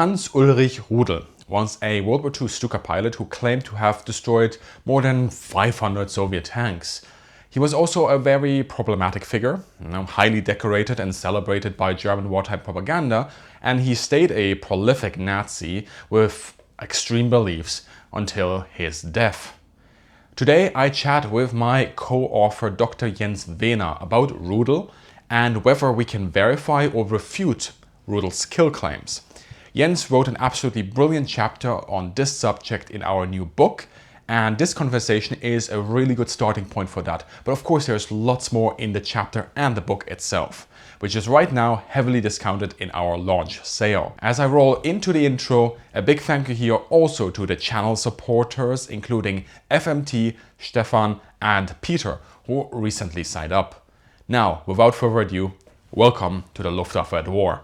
Hans-Ulrich Rudel was a World War II STUKA pilot who claimed to have destroyed more than 500 Soviet tanks. He was also a very problematic figure, highly decorated and celebrated by German wartime propaganda, and he stayed a prolific Nazi with extreme beliefs until his death. Today I chat with my co-author Dr. Jens Wehner about Rudel and whether we can verify or refute Rudel's kill claims. Jens wrote an absolutely brilliant chapter on this subject in our new book, and this conversation is a really good starting point for that. But of course there's lots more in the chapter and the book itself, which is right now heavily discounted in our launch sale. As I roll into the intro, a big thank you here also to the channel supporters, including FMT, Stefan and Peter, who recently signed up. Now, without further ado, welcome to the Luftwaffe at War.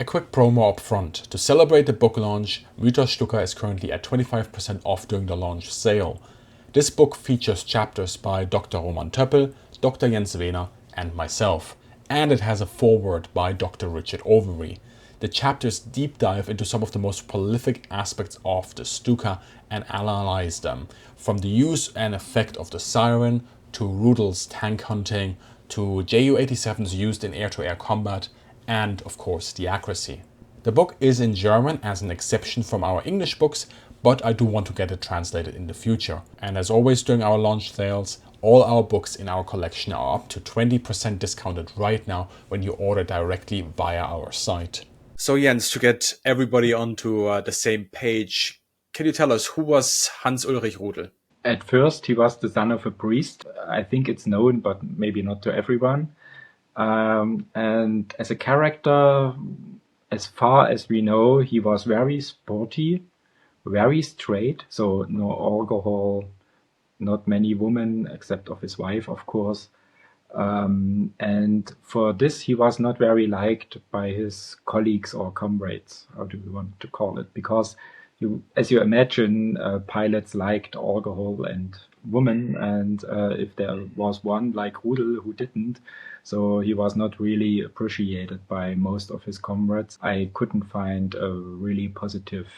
A quick promo up front. To celebrate the book launch, MYTHOS STUKA is currently at 25% off during the launch sale. This book features chapters by Dr. Töppel, Dr. Jens Wehner and myself, and it has a foreword by Dr. Richard Overy. The chapters deep dive into some of the most prolific aspects of the STUKA and analyze them, from the use and effect of the siren, to Rudel's tank hunting, to Ju-87s used in air-to-air combat, and of course the accuracy. The book is in German as an exception from our English books, but I do want to get it translated in the future. And as always during our launch sales, all our books in our collection are up to 20% discounted right now when you order directly via our site. So Jens, to get everybody onto the same page, can you tell us who was Hans-Ulrich Rudel? At first he was the son of a priest. I think it's known, but maybe not to everyone. And as a character, as far as we know, he was very sporty, very straight, so no alcohol, not many women, except of his wife, of course. And for this, he was not very liked by his colleagues or comrades, how do we want to call it? Because, as you imagine, pilots liked alcohol and women, and if there was one like Rudel who didn't, so he was not really appreciated by most of his comrades. I couldn't find a really positive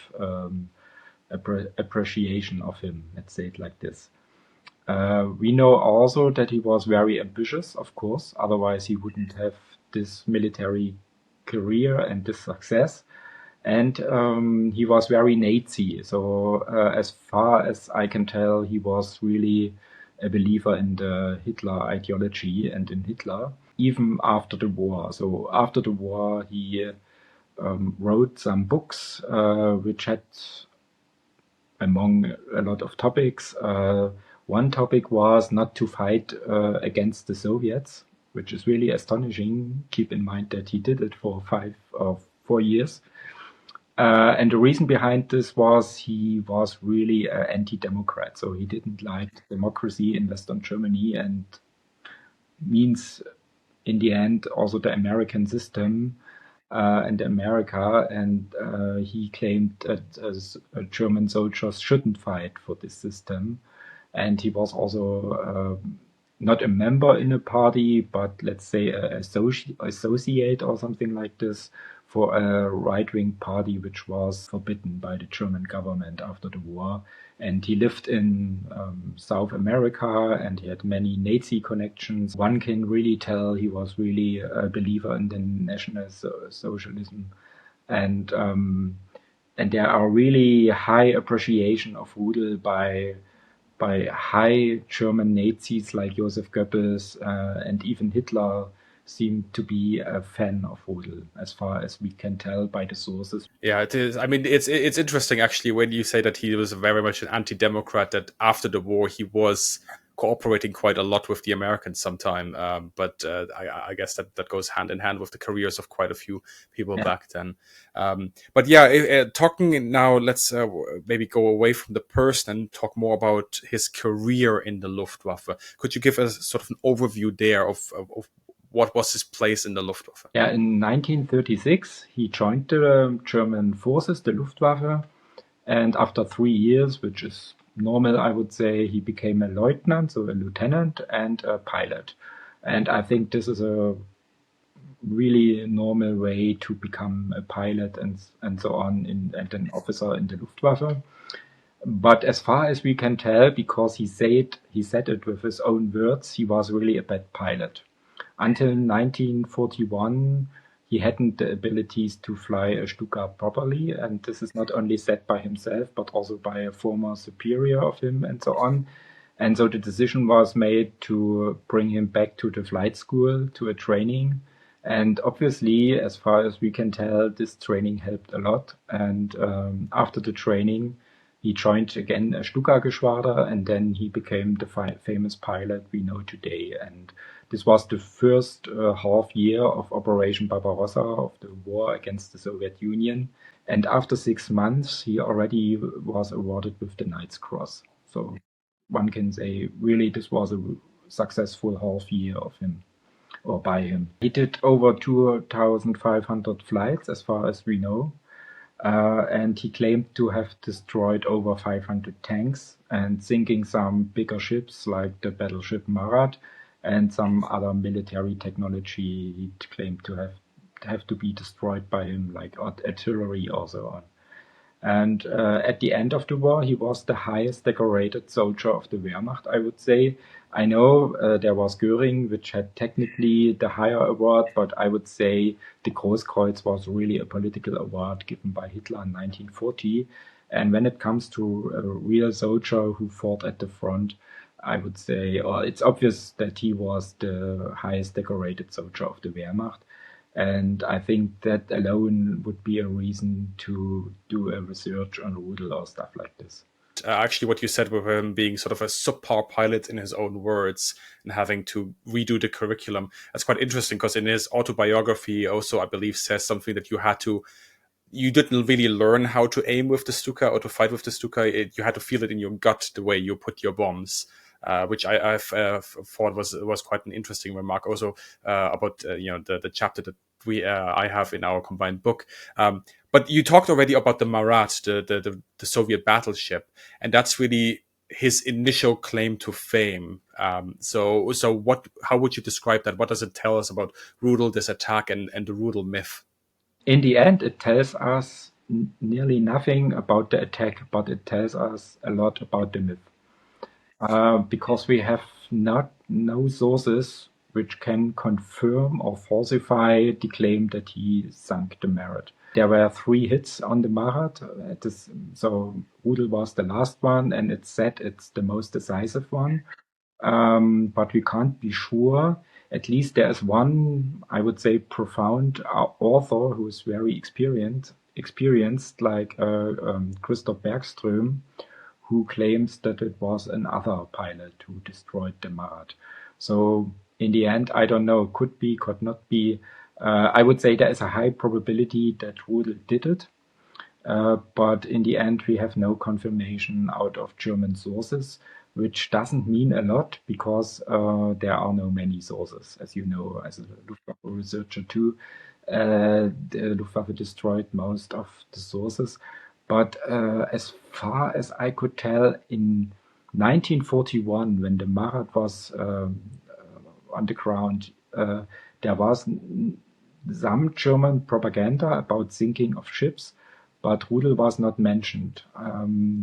appreciation of him, let's say it like this. We know also that he was very ambitious, of course, otherwise he wouldn't have this military career and this success. And he was very Nazi, so as far as I can tell, he was really a believer in the Hitler ideology and in Hitler, even after the war. So after the war, he wrote some books which had, among a lot of topics, one topic was not to fight against the Soviets, which is really astonishing. Keep in mind that he did it for 5 or 4 years. And the reason behind this was he was really an anti-democrat, so he didn't like democracy in Western Germany, and means in the end also the American system and America, and he claimed that as German soldiers shouldn't fight for this system. And he was also not a member in a party, but let's say an associate or something like this, for a right-wing party which was forbidden by the German government after the war. And he lived in South America, and he had many Nazi connections. One can really tell he was really a believer in the National Socialism. And there are really high appreciation of Rudel by high German Nazis like Joseph Goebbels and even Hitler seemed to be a fan of Rudel, as far as we can tell by the sources. Yeah, it is. I mean, it's interesting actually when you say that he was very much an anti-democrat, that after the war he was cooperating quite a lot with the Americans sometime. But I guess that goes hand in hand with the careers of quite a few people back then. But yeah, talking now, let's maybe go away from the person and talk more about his career in the Luftwaffe. Could you give us sort of an overview there of what was his place in the Luftwaffe? Yeah, in 1936, he joined the German forces, the Luftwaffe, and after 3 years, which is normal, I would say, he became a lieutenant, so a lieutenant, and a pilot. And I think this is a really normal way to become a pilot and so on and an officer in the Luftwaffe. But as far as we can tell, because he said it with his own words, he was really a bad pilot. Until 1941, he hadn't the abilities to fly a Stuka properly, and this is not only said by himself, but also by a former superior of him and so on. And so the decision was made to bring him back to the flight school, to a training. And obviously, as far as we can tell, this training helped a lot. And after the training, he joined again a Stuka Geschwader, and then he became the famous pilot we know today. And this was the first half year of Operation Barbarossa, of the war against the Soviet Union. And after 6 months, he already was awarded with the Knight's Cross. So one can say, really, this was a successful half year of him, or by him. He did over 2,500 flights, as far as we know. And he claimed to have destroyed over 500 tanks and sinking some bigger ships like the battleship Marat and some other military technology he claimed to have to be destroyed by him, like artillery or so on. And at the end of the war, he was the highest decorated soldier of the Wehrmacht, I would say. I know there was Göring, which had technically the higher award, but I would say the Großkreuz was really a political award given by Hitler in 1940. And when it comes to a real soldier who fought at the front, I would say it's obvious that he was the highest decorated soldier of the Wehrmacht. And I think that alone would be a reason to do a research on Rudel or stuff like this. Actually, what you said with him being sort of a subpar pilot in his own words and having to redo the curriculum, that's quite interesting because in his autobiography also, I believe, says something that you didn't really learn how to aim with the Stuka or to fight with the Stuka. You had to feel it in your gut the way you put your bombs. Which I thought was quite an interesting remark also about the chapter that I have in our combined book. But you talked already about the Marat, the Soviet battleship, and that's really his initial claim to fame. So how would you describe that? What does it tell us about Rudel, this attack, and the Rudel myth? In the end, it tells us nearly nothing about the attack, but it tells us a lot about the myth. Because we have no sources which can confirm or falsify the claim that he sunk the Marat. There were 3 hits on the Marat, so Rudel was the last one, and it's said it's the most decisive one. But we can't be sure. At least there is one, I would say, profound author who is very experienced like Christoph Bergström, who claims that it was another pilot who destroyed the Marat. So in the end, I don't know, could be, could not be. I would say there is a high probability that Rudel did it. But in the end, we have no confirmation out of German sources, which doesn't mean a lot because there are no many sources. As you know, as a Luftwaffe researcher too, the Luftwaffe destroyed most of the sources. But as far as I could tell, in 1941, when the Marat was on the ground, there was some German propaganda about sinking of ships, but Rudel was not mentioned.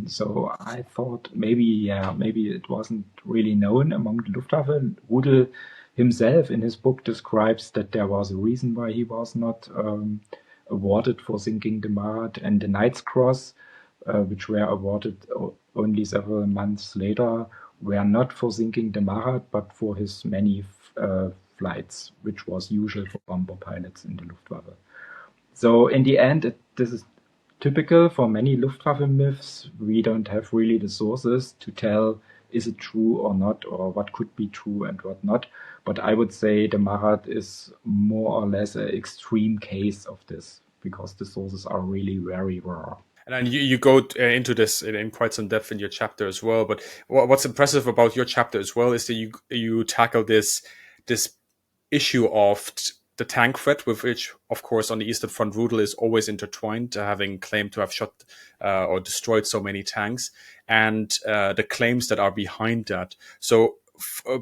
So I thought maybe it wasn't really known among the Luftwaffe. Rudel himself in his book describes that there was a reason why he was not awarded for sinking the Marat, and the Knight's Cross, which were awarded only several months later, were not for sinking the Marat, but for his many flights, which was usual for bomber pilots in the Luftwaffe. So in the end, this is typical for many Luftwaffe myths. We don't have really the sources to tell is it true or not, or what could be true and what not. But I would say the Marat is more or less an extreme case of this, because the sources are really very rare. And then you go into this in quite some depth in your chapter as well. But what's impressive about your chapter as well is that you tackle this issue of the tank threat, with which, of course, on the Eastern Front, Rudel is always intertwined, having claimed to have shot or destroyed so many tanks, and the claims that are behind that. So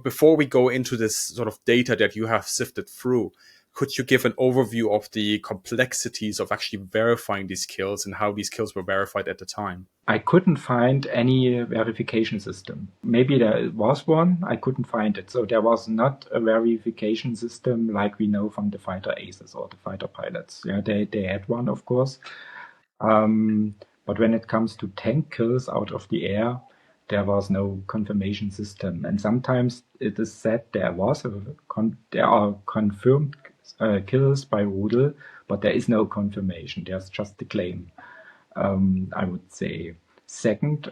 before we go into this sort of data that you have sifted through, could you give an overview of the complexities of actually verifying these kills and how these kills were verified at the time? I couldn't find any verification system. Maybe there was one, I couldn't find it. So there was not a verification system like we know from the fighter aces or the fighter pilots. Yeah, they had one, of course. But when it comes to tank kills out of the air, there was no confirmation system. And sometimes it is said there are confirmed kills by Rudel, but there is no confirmation. There's just the claim, I would say. Second,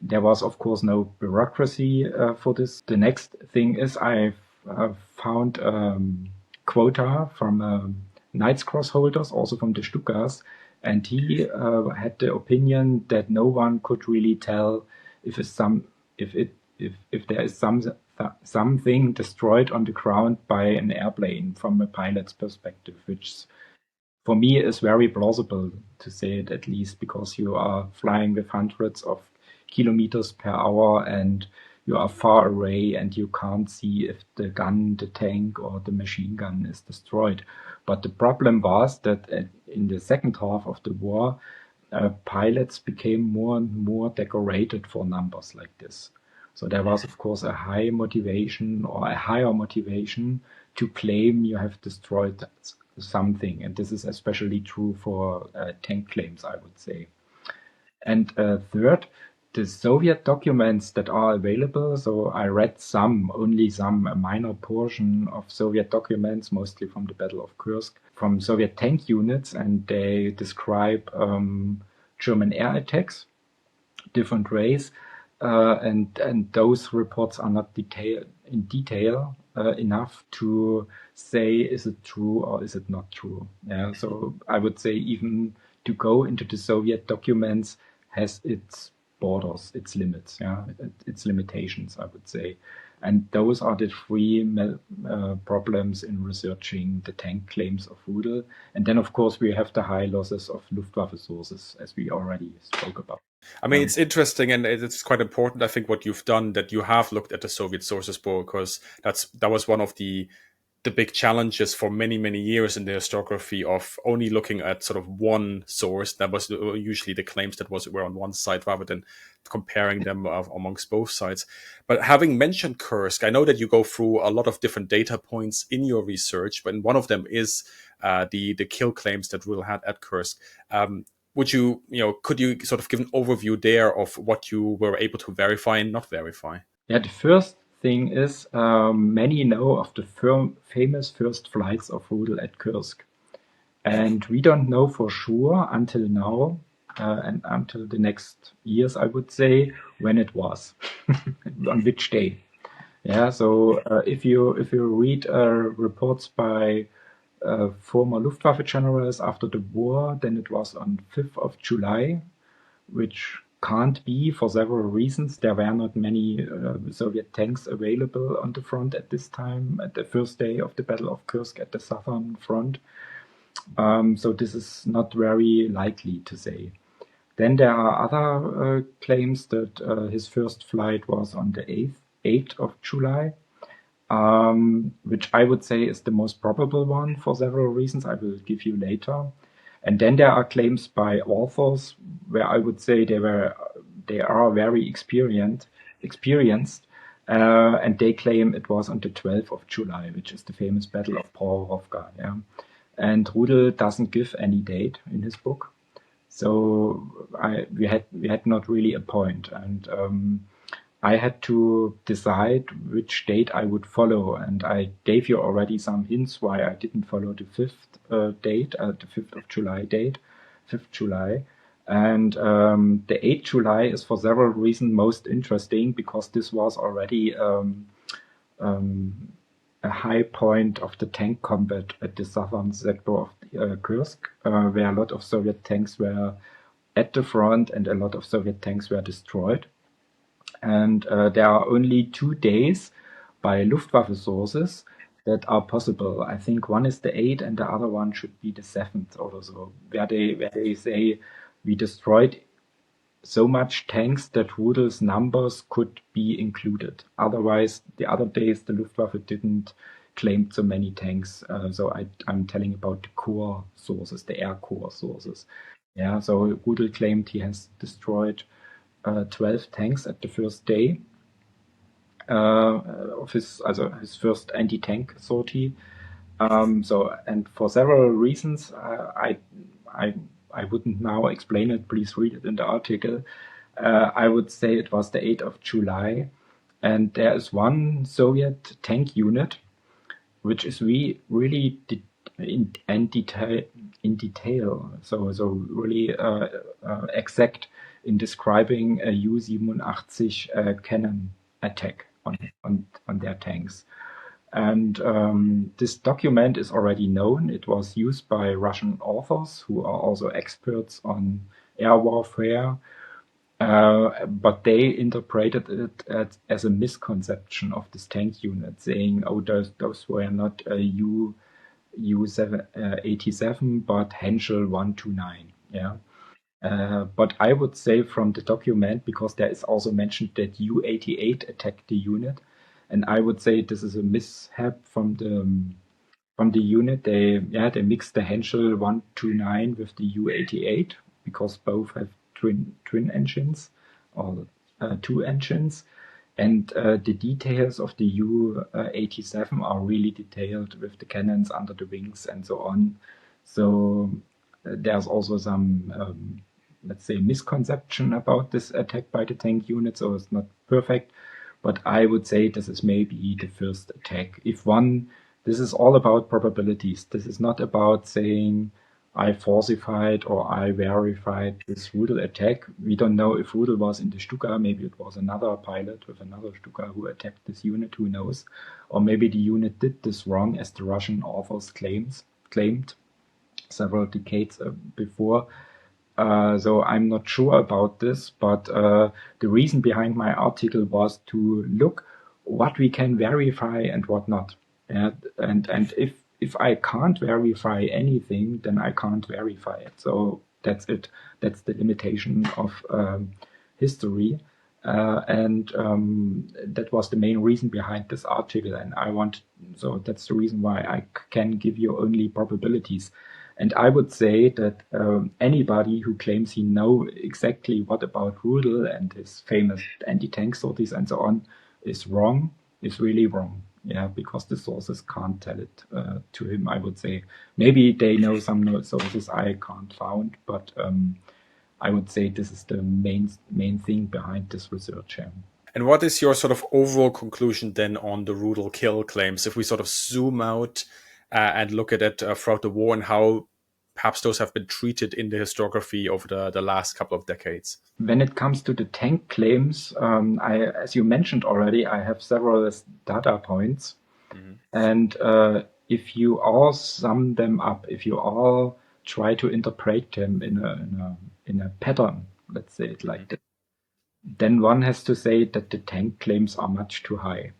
there was, of course, no bureaucracy for this. The next thing is I've found quota from Knight's Cross holders, also from the STUKAs, and he had the opinion that no one could really tell if there is something destroyed on the ground by an airplane from a pilot's perspective, which for me is very plausible to say it, at least because you are flying with hundreds of kilometers per hour and you are far away and you can't see if the gun, the tank, or the machine gun is destroyed. But the problem was that in the second half of the war, pilots became more and more decorated for numbers like this. So there was, of course, a higher motivation to claim you have destroyed something. And this is especially true for tank claims, I would say. And third, the Soviet documents that are available. So I read only some, a minor portion of Soviet documents, mostly from the Battle of Kursk, from Soviet tank units, and they describe German air attacks, different ways, and those reports are not in detail enough to say is it true or is it not true. Yeah, so I would say even to go into the Soviet documents has its borders, its limits, its limitations, I would say. And those are the three problems in researching the tank claims of Rudel. And then, of course, we have the high losses of Luftwaffe sources, as we already spoke about. I mean, it's interesting, and it's quite important, I think, what you've done, that you have looked at the Soviet sources, because that was one of the big challenges for many, many years in the historiography, of only looking at sort of one source. That was usually the claims that were on one side, rather than comparing them amongst both sides. But having mentioned Kursk, I know that you go through a lot of different data points in your research, but one of them is the kill claims that Rudel had at Kursk. Could you sort of give an overview there of what you were able to verify and not verify? Yeah, the first thing is many know of the famous first flights of Rudel at Kursk. And we don't know for sure until now, and until the next years, I would say, when it was, on which day. Yeah, so if you read reports by former Luftwaffe generals after the war, then it was on 5th of July, which can't be for several reasons. There were not many Soviet tanks available on the front at this time, at the first day of the Battle of Kursk at the southern front. So this is not very likely to say. Then there are other claims that his first flight was on the 8th of July, which I would say is the most probable one for several reasons I will give you later. And then there are claims by authors where I would say they are very experienced, and they claim it was on the 12th of July, which is the famous Battle of Pravorovka. Yeah? And Rudel doesn't give any date in his book, so we had not really a point, and I had to decide which date I would follow, and I gave you already some hints why I didn't follow the 5th date, the 5th of July date, 5th July. And the 8th July is for several reasons most interesting, because this was already a high point of the tank combat at the southern sector of Kursk, where a lot of Soviet tanks were at the front and a lot of Soviet tanks were destroyed. And there are only 2 days by Luftwaffe sources that are possible. I think one is the 8 and the other one should be the 7th or so, where they say we destroyed so much tanks that Rudel's numbers could be included. Otherwise, the other days the Luftwaffe didn't claim so many tanks. So I'm telling about the core sources, the air core sources. Yeah, so Rudel claimed he has destroyed 12 tanks at the first day of his first anti-tank sortie. And for several reasons, I wouldn't now explain it. Please read it in the article. I would say it was the 8th of July, and there is one Soviet tank unit which is really in detail. So really exact in describing a U-87 cannon attack on their tanks. And this document is already known. It was used by Russian authors who are also experts on air warfare, but they interpreted it as a misconception of this tank unit, saying, "Oh, those were not U-87, but Henschel 129." Yeah. But I would say from the document, because there is also mentioned that U-88 attacked the unit, and I would say this is a mishap from the unit. They mixed the Henschel 129 with the U-88 because both have twin engines or two engines, and the details of the U-87 are really detailed with the cannons under the wings and so on. So there's also some let's say misconception about this attack by the tank unit, so it's not perfect, but I would say this is maybe the first attack. This is all about probabilities. This is not about saying I falsified or I verified this Rudel attack. We don't know if Rudel was in the STUKA. Maybe it was another pilot with another STUKA who attacked this unit, who knows? Or maybe the unit did this wrong, as the Russian authors claimed several decades before. So I'm not sure about this, but the reason behind my article was to look what we can verify and what not. And if I can't verify anything, then I can't verify it. So that's it. That's the limitation of history. And that was the main reason behind this article. And so that's the reason why I can give you only probabilities. And I would say that anybody who claims he knows exactly what about Rudel and his famous anti-tank sorties and so on is wrong, is really wrong. Yeah, because the sources can't tell it to him, I would say. Maybe they know some sources I can't find, but I would say this is the main thing behind this research. Yeah. And what is your sort of overall conclusion then on the Rudel kill claims, if we sort of zoom out and look at it throughout the war and how perhaps those have been treated in the historiography over the last couple of decades? When it comes to the tank claims, as you mentioned already, I have several data points. Mm-hmm. And if you all sum them up, if you all try to interpret them in a pattern, let's say it like that, then one has to say that the tank claims are much too high.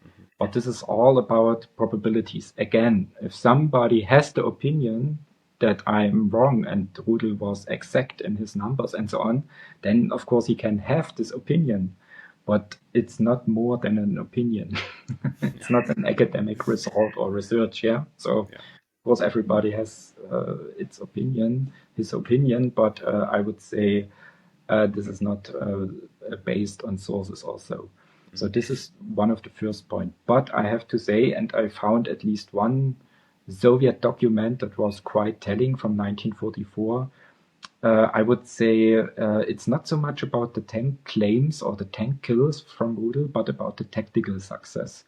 Mm-hmm. But this is all about probabilities. Again, if somebody has the opinion that I'm wrong and Rudel was exact in his numbers and so on, then of course he can have this opinion, but it's not more than an opinion. It's not an academic result or research. Yeah. So of course everybody has his opinion, but I would say this is not based on sources also. Mm-hmm. So this is one of the first points. But I have to say, and I found at least one Soviet document that was quite telling from 1944. I would say it's not so much about the tank claims or the tank kills from Rudel, but about the tactical success.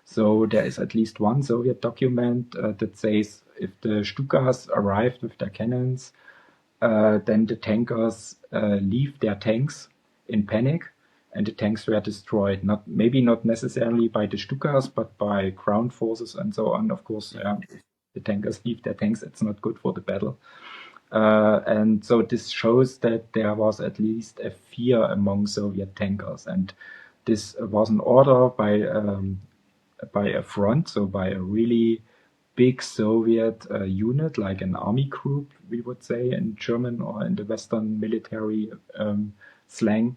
So there is at least one Soviet document that says if the Stukas arrived with their cannons, then the tankers leave their tanks in panic, and the tanks were destroyed. Maybe not necessarily by the Stukas, but by ground forces and so on. Of course, if the tankers leave their tanks, it's not good for the battle. And so this shows that there was at least a fear among Soviet tankers. And this was an order by by a front, so by a really big Soviet unit, like an army group, we would say in German or in the Western military slang.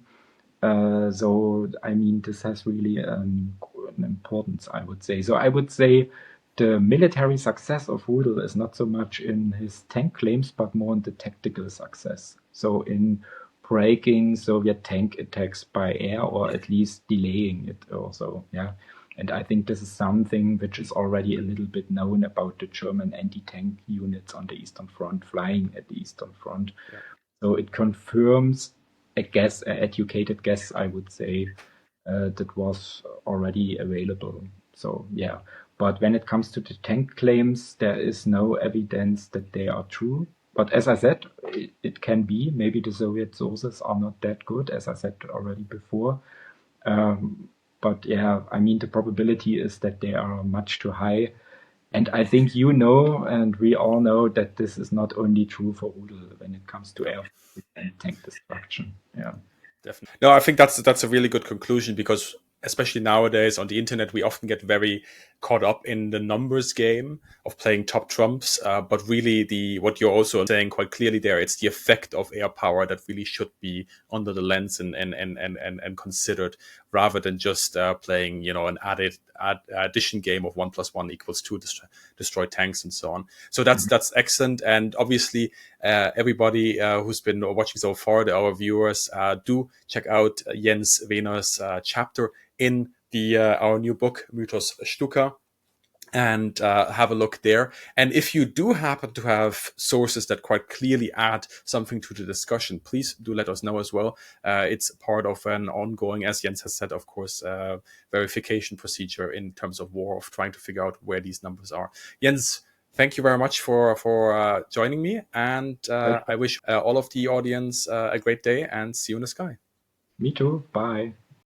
So, I mean, this has really an importance, I would say. So, I would say the military success of Rudel is not so much in his tank claims, but more in the tactical success. So, in breaking Soviet tank attacks by air, or at least delaying it also. Yeah. And I think this is something which is already a little bit known about the German anti-tank units on the Eastern Front, flying at the Eastern Front. Yeah. So it confirms a guess, an educated guess, I would say, that was already available. So yeah, but when it comes to the tank claims, there is no evidence that they are true. But as I said, it can be. Maybe the Soviet sources are not that good, as I said already before. But yeah, I mean, the probability is that they are much too high. And I think you know, and we all know, that this is not only true for Rudel when it comes to air and tank destruction. Yeah. Definitely. No, I think that's a really good conclusion, because especially nowadays on the internet, we often get very caught up in the numbers game of playing top trumps. But really, the what you're also saying quite clearly there, it's the effect of air power that really should be under the lens and considered, rather than just playing, an addition game of 1+1 = 2, destroy tanks and so on. So that's excellent. And obviously, everybody who's been watching so far, our viewers, do check out Jens Wehner's chapter in the our new book, MYTHOS STUKA, and have a look there. And if you do happen to have sources that quite clearly add something to the discussion, please do let us know as well. It's part of an ongoing, as Jens has said, of course, verification procedure in terms of war, of trying to figure out where these numbers are. Jens, thank you very much for joining me, and I wish all of the audience a great day, and see you in the sky. Me too. Bye.